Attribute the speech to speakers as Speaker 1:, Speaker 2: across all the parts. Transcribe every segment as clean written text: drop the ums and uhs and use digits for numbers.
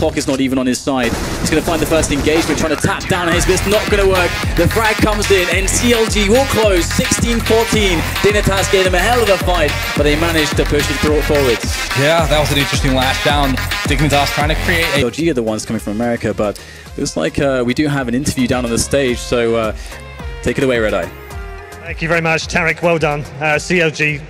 Speaker 1: clock is not even on his side. He's going to find the first engagement, trying to tap down his, but it's not going to work. The frag comes in, and CLG will close 16-14. Dignitas gave them a hell of a fight, but they managed to push it forwards.
Speaker 2: Yeah, that was an interesting last down. Dignitas trying to create a...
Speaker 1: CLG are the ones coming from America, but looks like we do have an interview down on the stage, so take it away, Red Eye.
Speaker 3: Thank you very much, Tarek. Well done. CLG,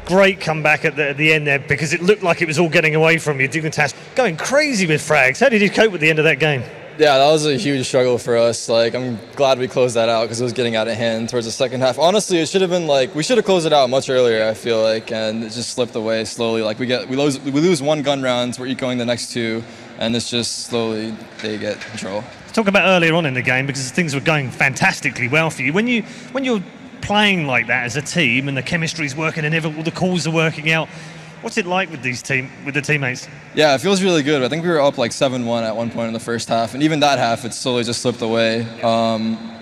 Speaker 3: great comeback at the end there, because it looked like it was all getting away from you. Dignitas going crazy with frags. How did you cope with the end of that game?
Speaker 4: Yeah, that was a huge struggle for us. Like, I'm glad we closed that out because it was getting out of hand towards the second half. Honestly, it should have been like, we should have closed it out much earlier, I feel like, and it just slipped away slowly. Like, we lose one gun round, we're ecoing the next two, and it's just slowly they get control.
Speaker 3: Talk about earlier on in the game, because things were going fantastically well for you. When you're playing like that as a team and the chemistry's working and all the calls are working out, what's it like with the teammates?
Speaker 4: Yeah, it feels really good. I think we were up like 7-1 at one point in the first half, and even that half, it slowly just slipped away.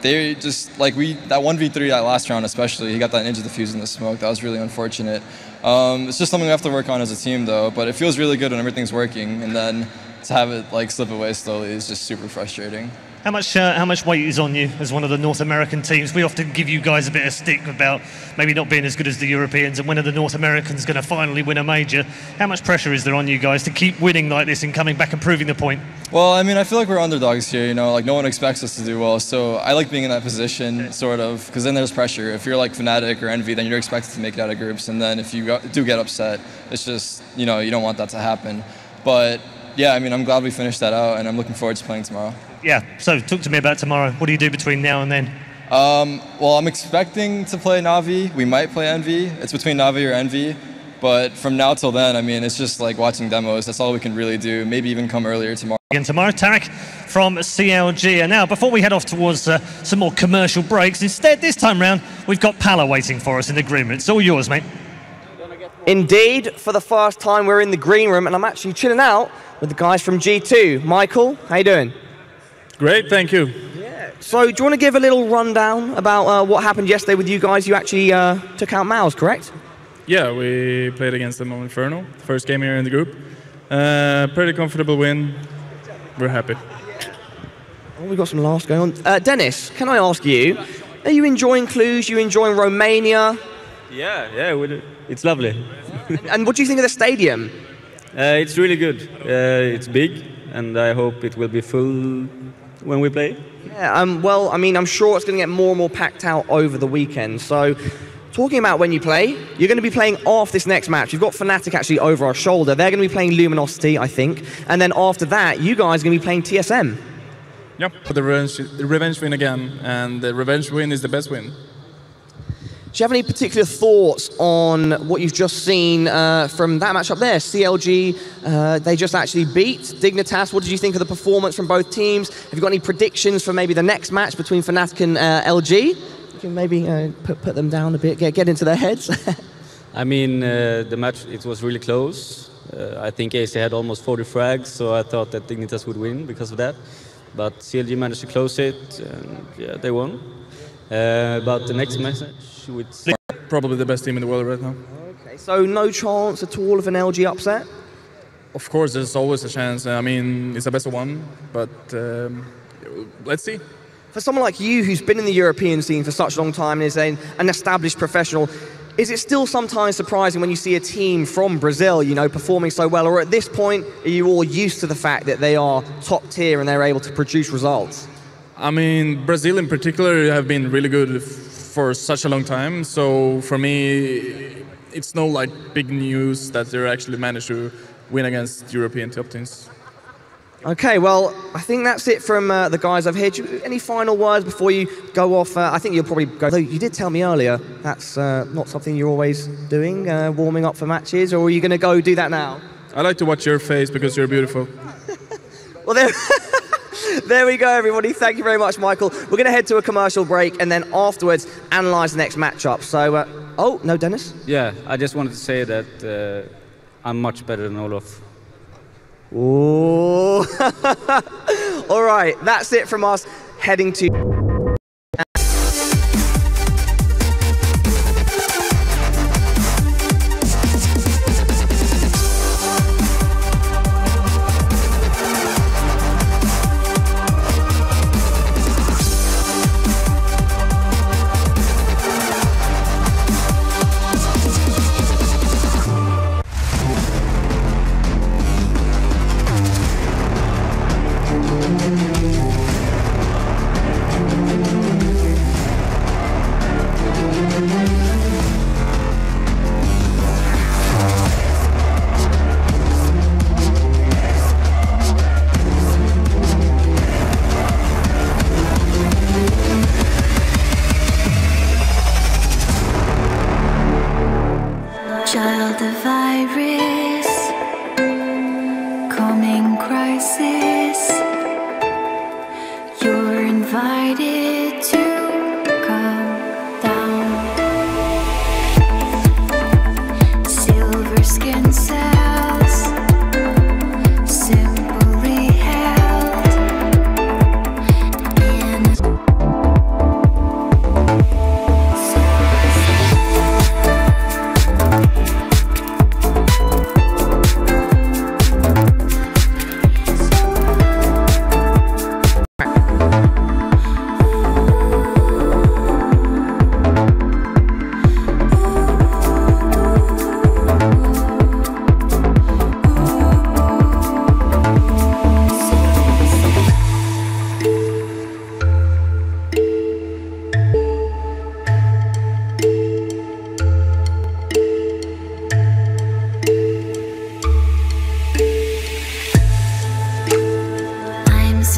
Speaker 4: They just, like, that 1v3 that last round especially, he got that ninja diffuse in the smoke. That was really unfortunate. It's just something we have to work on as a team, though, but it feels really good when everything's working, and then to have it like slip away slowly is just super frustrating.
Speaker 3: How much weight is on you as one of the North American teams? We often give you guys a bit of stick about maybe not being as good as the Europeans, and when are the North Americans going to finally win a major? How much pressure is there on you guys to keep winning like this and coming back and proving the point?
Speaker 4: Well, I mean, I feel like we're underdogs here, you know, like no one expects us to do well, so I like being in that position, sort of, because then there's pressure. If you're like Fnatic or Envy, then you're expected to make it out of groups, and then if you do get upset, it's just, you know, you don't want that to happen. But yeah, I mean, I'm glad we finished that out, and I'm looking forward to playing tomorrow.
Speaker 3: Yeah, so talk to me about tomorrow. What do you do between now and then?
Speaker 4: Well, I'm expecting to play Na'Vi. We might play Envy. It's between Na'Vi or Envy. But from now till then, I mean, it's just like watching demos. That's all we can really do. Maybe even come earlier tomorrow.
Speaker 3: Again tomorrow, Tarek from CLG. And now, before we head off towards some more commercial breaks, instead, this time round, we've got Pala waiting for us in the green room. It's all yours, mate.
Speaker 5: Indeed, for the first time, we're in the green room, and I'm actually chilling out with the guys from G2. Michael, how you doing?
Speaker 6: Great, thank you.
Speaker 5: Yeah. So, do you want to give a little rundown about what happened yesterday with you guys? You actually took out Mouse, correct?
Speaker 6: Yeah, we played against them on Inferno, first game here in the group. Pretty comfortable win. We're happy.
Speaker 5: Well, we've got some laughs going on. Dennis, can I ask you, are you enjoying Cluj? You enjoying Romania?
Speaker 7: Yeah, it's lovely.
Speaker 5: And what do you think of the stadium?
Speaker 7: It's really good. It's big, and I hope it will be full when we play.
Speaker 5: Yeah, well, I mean, I'm sure it's going to get more and more packed out over the weekend. So, talking about when you play, you're going to be playing off this next match. You've got Fnatic actually over our shoulder. They're going to be playing Luminosity, I think. And then after that, you guys are going to be playing TSM.
Speaker 6: Yep, for the revenge win again, and the revenge win is the best win.
Speaker 5: Do you have any particular thoughts on what you've just seen from that match up there? CLG, they just actually beat Dignitas. What did you think of the performance from both teams? Have you got any predictions for maybe the next match between Fnatic and LG? You can maybe put them down a bit, get into their heads.
Speaker 7: I mean, the match, it was really close. I think AC had almost 40 frags, so I thought that Dignitas would win because of that. But CLG managed to close it, and yeah, they won. About the next match, with
Speaker 6: probably the best team in the world right now.
Speaker 5: Okay, so no chance at all of an LG upset?
Speaker 6: Of course, there's always a chance. I mean, it's a best of one, but let's see.
Speaker 5: For someone like you, who's been in the European scene for such a long time and is an established professional, is it still sometimes surprising when you see a team from Brazil, you know, performing so well, or at this point, are you all used to the fact that they are top tier and they're able to produce results?
Speaker 6: I mean, Brazil in particular have been really good for such a long time. So for me, it's no like big news that they actually managed to win against European top teams.
Speaker 5: Okay, well, I think that's it from the guys over here. Any final words before you go off? I think you'll probably go. Though you did tell me earlier that's not something you're always doing, warming up for matches, or are you going to go do that now?
Speaker 6: I like to watch your face because you're beautiful.
Speaker 5: Well, there we go, everybody. Thank you very much, Michael. We're going to head to a commercial break and then afterwards analyse the next matchup. So, oh, no, Dennis?
Speaker 7: Yeah, I just wanted to say that I'm much better than Olof.
Speaker 5: Ooh. All right, that's it from us. Heading to...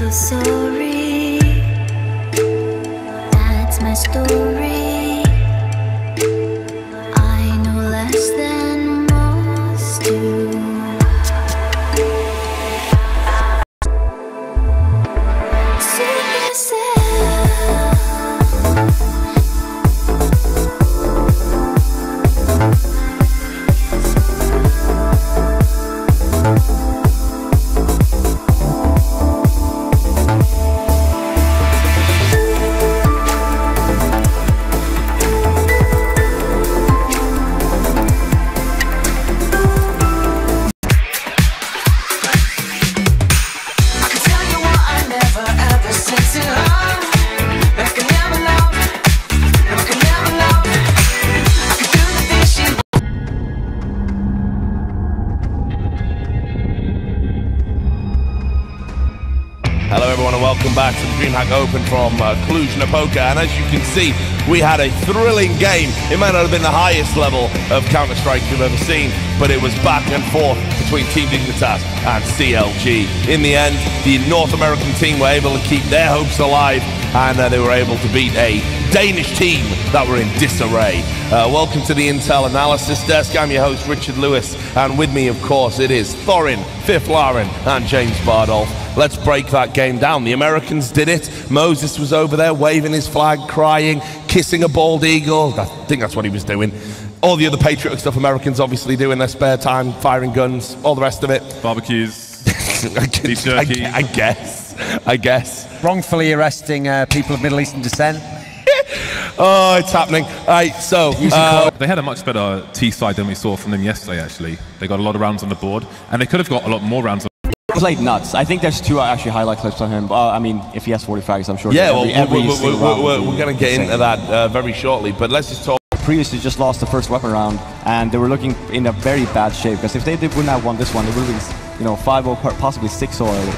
Speaker 8: so sorry. That's my story. I know less than most do.
Speaker 9: Hello everyone and welcome back to the DreamHack Open from Cluj-Napoca, and as you can see we had a thrilling game. It might not have been the highest level of Counter-Strike you've ever seen, but it was back and forth between Team Dignitas and CLG. In the end, the North American team were able to keep their hopes alive, and they were able to beat a Danish team that were in disarray. Welcome to the Intel Analysis Desk. I'm your host Richard Lewis, and with me of course it is Thorin, Fifth Lauren and James Bardolph. Let's break that game down. The Americans did it. Moses was over there waving his flag, crying, kissing a bald eagle. I think that's what he was doing. All the other patriotic stuff Americans obviously do in their spare time, firing guns, all the rest of it.
Speaker 10: Barbecues, beef jerky.
Speaker 9: I guess.
Speaker 11: Wrongfully arresting people of Middle Eastern descent.
Speaker 9: Oh, it's happening. All right, so
Speaker 10: they had a much better T side than we saw from them yesterday, actually. They got a lot of rounds on the board, and they could have got a lot more rounds on
Speaker 12: played nuts. I think there's two actually highlight clips on him. I mean, if he has 40 frags, I'm sure.
Speaker 9: Yeah, we're going to get into that very shortly, but let's just talk.
Speaker 12: Previously just lost the first weapon round, and they were looking in a very bad shape, because if they wouldn't have won this one, they would have been, 5-0, possibly 6-0 already.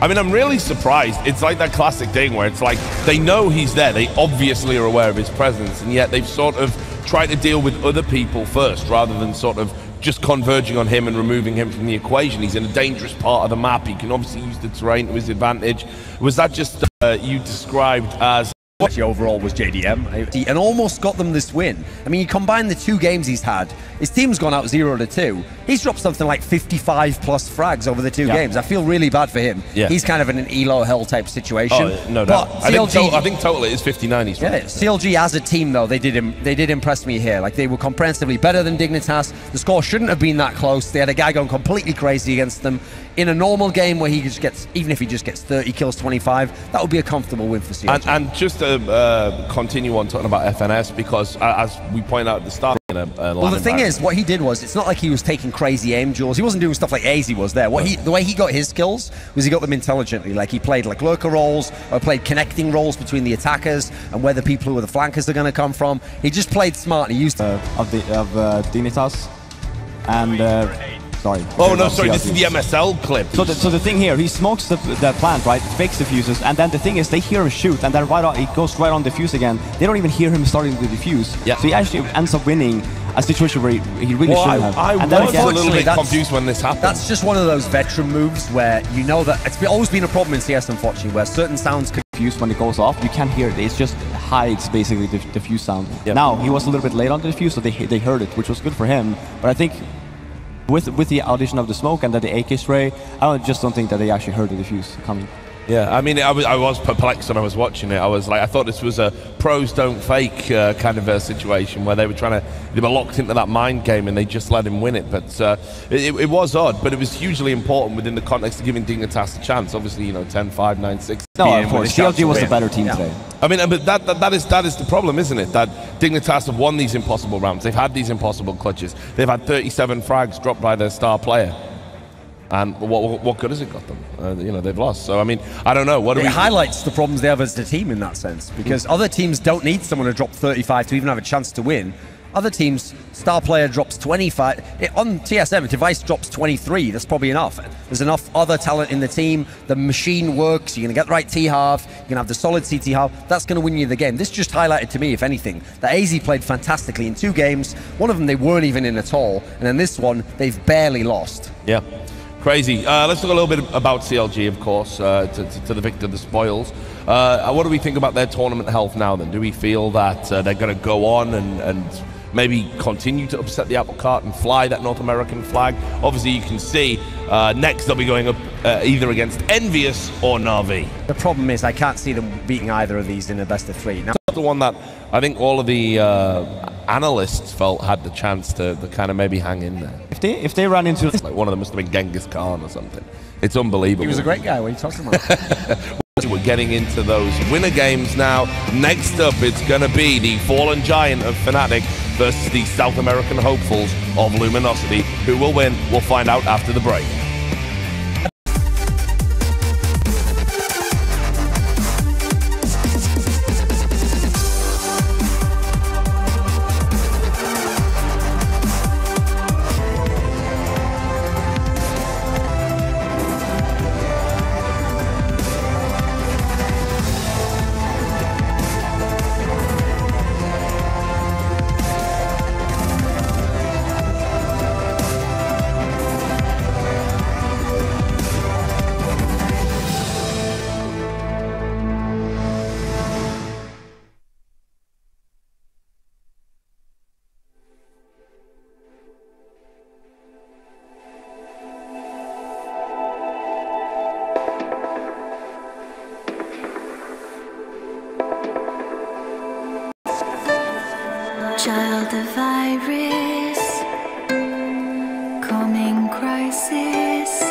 Speaker 9: I mean, I'm really surprised. It's like that classic thing where it's like they know he's there. They obviously are aware of his presence, and yet they've sort of tried to deal with other people first rather than sort of just converging on him and removing him from the equation. He's in a dangerous part of the map. He can obviously use the terrain to his advantage. Was that just you described as...
Speaker 11: Actually, overall was JDM, and almost got them this win. I mean, you combine the two games he's had, his team's gone out 0-2. He's dropped something like 55 plus frags over the two games. I feel really bad for him. Yeah. He's kind of in an ELO hell type situation.
Speaker 9: Oh, no doubt. I think total it is 59 he's
Speaker 11: right. CLG as a team though, they did impress me here. Like, they were comprehensively better than Dignitas. The score shouldn't have been that close. They had a guy going completely crazy against them. In a normal game where he just gets, even if he just gets 30 kills, 25, that would be a comfortable win for CLG.
Speaker 9: And just to continue on talking about FNS, because as we point out at the start,
Speaker 11: well, the thing is, what he did was, it's not like he was taking crazy aim duels. He wasn't doing stuff like AZ was there. The way he got his kills was he got them intelligently. Like, he played like lurker roles, or played connecting roles between the attackers and where the people who are the flankers are going to come from. He just played smart. And he used
Speaker 12: of Dignitas and. Sorry.
Speaker 9: Oh no, sorry, this is the MSL clip.
Speaker 12: So the thing here, he smokes the plant, right? Fakes diffuses, and then the thing is, they hear him shoot, and then he goes right on diffuse again. They don't even hear him starting to diffuse. Yeah. So he actually ends up winning a situation where he really shouldn't have.
Speaker 9: I was a little bit confused when this happened.
Speaker 11: That's just one of those veteran moves where you know that it's always been a problem in CS, unfortunately, where certain sounds can
Speaker 12: diffuse when it goes off. You can't hear it. It just hides basically the diffuse sound. Yep. Now he was a little bit late on the diffuse, so they heard it, which was good for him. But I think with the addition of the smoke and the AK spray, I just don't think that they actually heard the diffuse coming.
Speaker 9: Yeah, I mean, I was perplexed when I was watching it. I thought this was a pros don't fake kind of a situation where they were locked into that mind game and they just let him win it. But it was odd, but it was hugely important within the context of giving Dignitas a chance. Obviously, 10-5, 9-6.
Speaker 12: No, of course, CLG was the better team today.
Speaker 9: I mean, but that is the problem, isn't it? That Dignitas have won these impossible rounds. They've had these impossible clutches. They've had 37 frags dropped by their star player. And what good has it got them? They've lost. So, I mean, I don't know.
Speaker 11: It highlights the problems they have as a team in that sense, because other teams don't need someone to drop 35 to even have a chance to win. Other teams, star player drops 25. On TSM, if Device drops 23, that's probably enough. There's enough other talent in the team. The machine works. You're going to get the right T-half. You're going to have the solid CT half. That's going to win you the game. This just highlighted to me, if anything, that AZ played fantastically in 2 games. One of them they weren't even in at all. And in this one, they've barely lost.
Speaker 9: Yeah. Crazy. Let's talk a little bit about CLG, of course, to the victor, the spoils. What do we think about their tournament health now then? Do we feel that they're going to go on and maybe continue to upset the apple cart and fly that North American flag? Obviously, you can see next they'll be going up either against Envious or Na'Vi.
Speaker 11: The problem is I can't see them beating either of these in a best of 3. Now,
Speaker 9: the one that I think all of the analysts felt had the chance to kind of maybe hang in there.
Speaker 12: If they run into
Speaker 9: like one of them must have been Genghis Khan or something. It's unbelievable.
Speaker 11: He was a great guy. What are you talking about?
Speaker 9: We're getting into those winner games now. Next up, it's going to be the fallen giant of Fnatic versus the South American hopefuls of Luminosity. Who will win? We'll find out after the break.
Speaker 8: Child of Iris, coming crisis,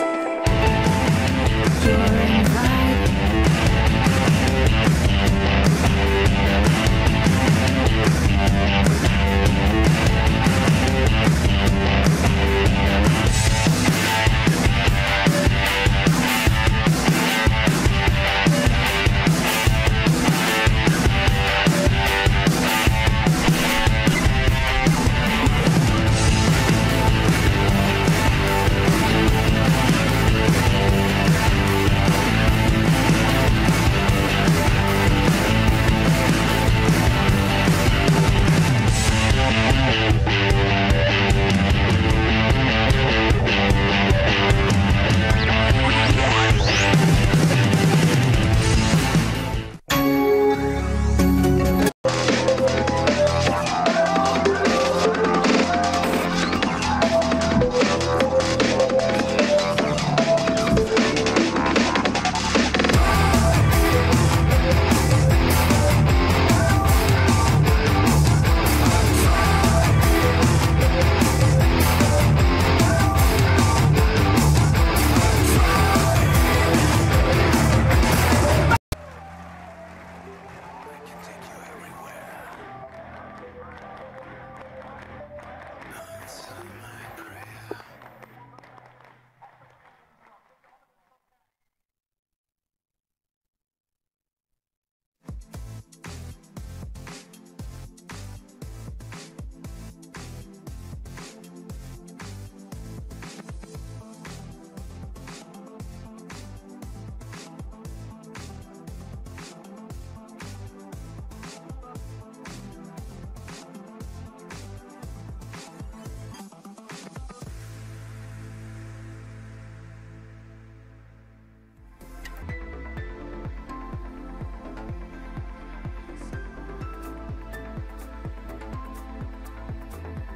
Speaker 8: you're invited.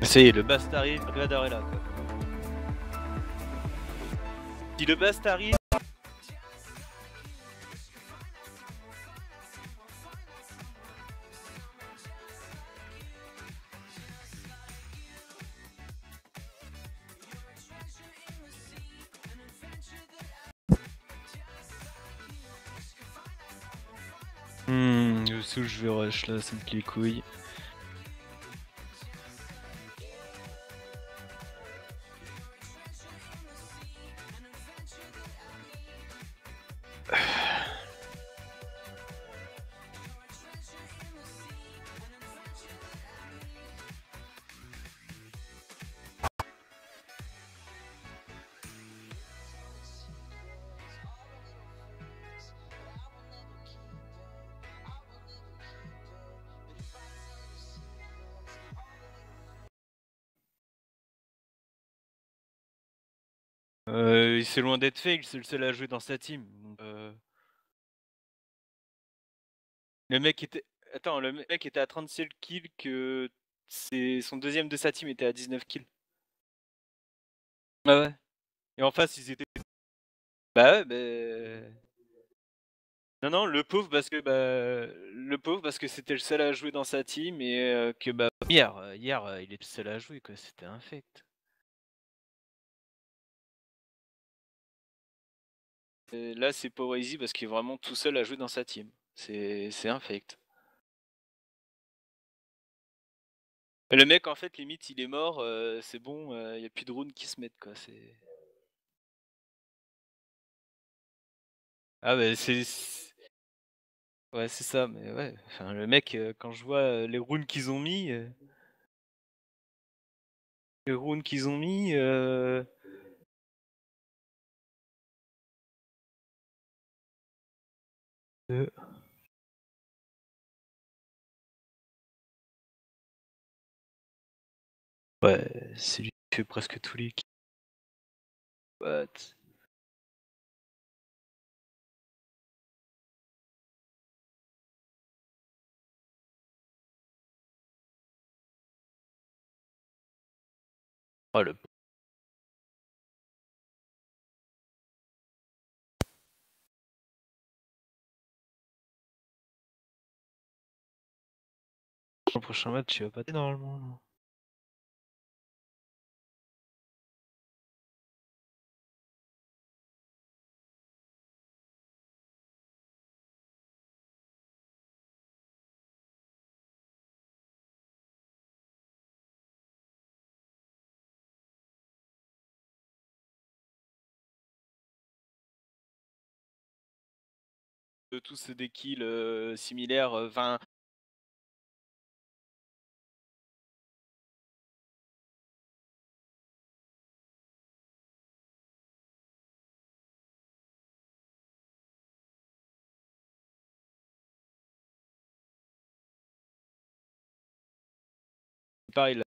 Speaker 13: Ça y est, le Bast arrive, Radar est là quoi. Si le Bast arrive... Où je vais rush là, ça me plie les couilles. c'est loin d'être fake, c'est le seul à jouer dans sa team. Donc, le mec était... Attends, le mec était à 37 kills que son deuxième de sa team était à 19 kills. Ah ouais. Et en face, ils étaient... Bah ouais, non, le pauvre parce que c'était le seul à jouer dans sa team et que hier, il était le seul à jouer quoi, c'était infect. Et là, c'est Power Easy parce qu'il est vraiment tout seul à jouer dans sa team. C'est infect. Et le mec, en fait, limite, il est mort, c'est bon, il n'y a plus de runes qui se mettent quoi. Ah bah ouais, c'est ça, mais ouais. Enfin, le mec, quand je vois les runes qu'ils ont mis, les runes qu'ils ont mis, ouais, c'est lui qui fait presque tous les kills. What? Oh le... Le prochain match, il va pas normalement. Tous c'est des kills similaires, 20. Pareil là.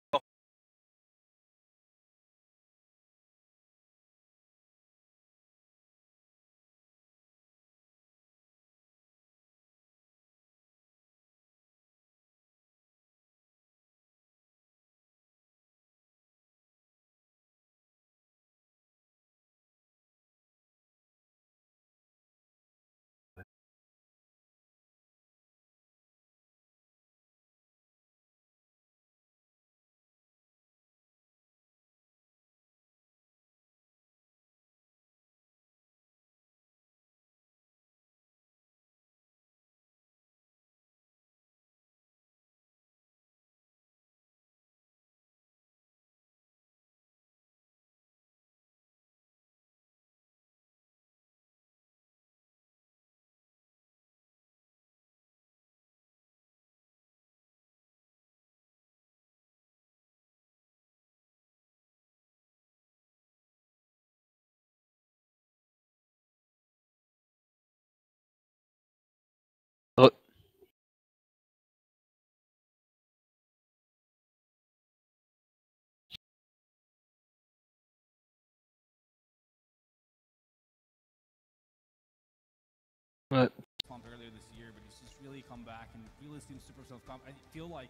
Speaker 13: Ouais.
Speaker 2: Earlier this year, but he's just really come back and really seems super self-confident. I feel like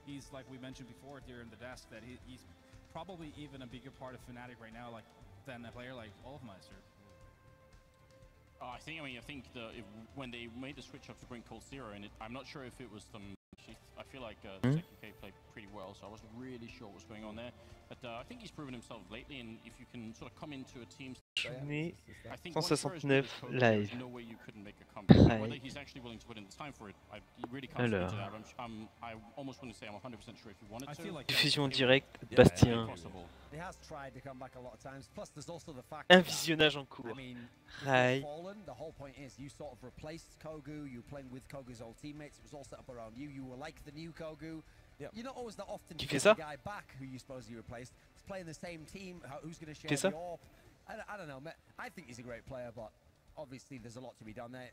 Speaker 2: he's, like we mentioned before here in the desk, that he's probably even a bigger part of Fnatic right now, like than a player like Olofmeister.
Speaker 14: I think when they made the switch up to bring Cold Zero in, I'm not sure if it was some. I feel like the second K played pretty well, so I wasn't really sure what was going on there. But I think he's proven himself lately, and if you can sort of come into a team.
Speaker 13: Mais 169 live.
Speaker 14: No way you couldn't make a comeback. Whether he's actually willing to put in the time for it, I really can't speak to that. I almost want to say I'm 100% sure if he wanted to.
Speaker 13: Diffusion direct, Bastien. Un visionnage en cours. Hi.
Speaker 11: The whole point is you sort of replaced Kogu, you were playing with Kogu's old teammates, it was all set up around you, you were like the new Kogu. You're not always that often to get the guy back who you suppose you replaced. He's playing the same team, who's going to share the AWP. I don't know, I think he's a great player, but obviously there's a lot to be done there.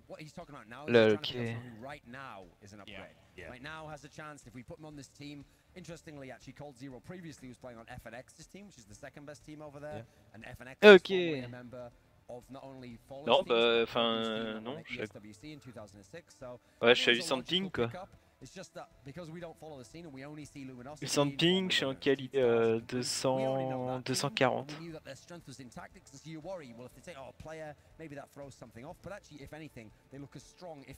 Speaker 11: what he's talking about now is
Speaker 13: Là,
Speaker 11: he's
Speaker 13: ok.
Speaker 11: trying to feel who right now is an upgrade.
Speaker 10: Yeah.
Speaker 11: Right now has a chance if we put him on this team. Interestingly, actually, Cold Zero previously was playing on FNX's team, which is the second best team over there, and FNX is
Speaker 13: Ok.
Speaker 11: formerly a member of not only Fallen's
Speaker 13: Non,
Speaker 11: teams,
Speaker 13: bah,
Speaker 11: but Fallen's team
Speaker 13: enfin,
Speaker 11: on
Speaker 13: non.
Speaker 11: the ESWC in 2006. So
Speaker 13: Ouais, je suis à
Speaker 11: it was a
Speaker 13: 800 ping,
Speaker 11: logical
Speaker 13: quoi.
Speaker 11: pickup. It's just that because we don't follow the scene and we only see Luminosity
Speaker 13: 800 ping, je suis en quali 240.
Speaker 11: we knew that their strength was in tactics, and so you worry, well, if they take a player, maybe that throws something off. But actually, if anything, they look as strong, if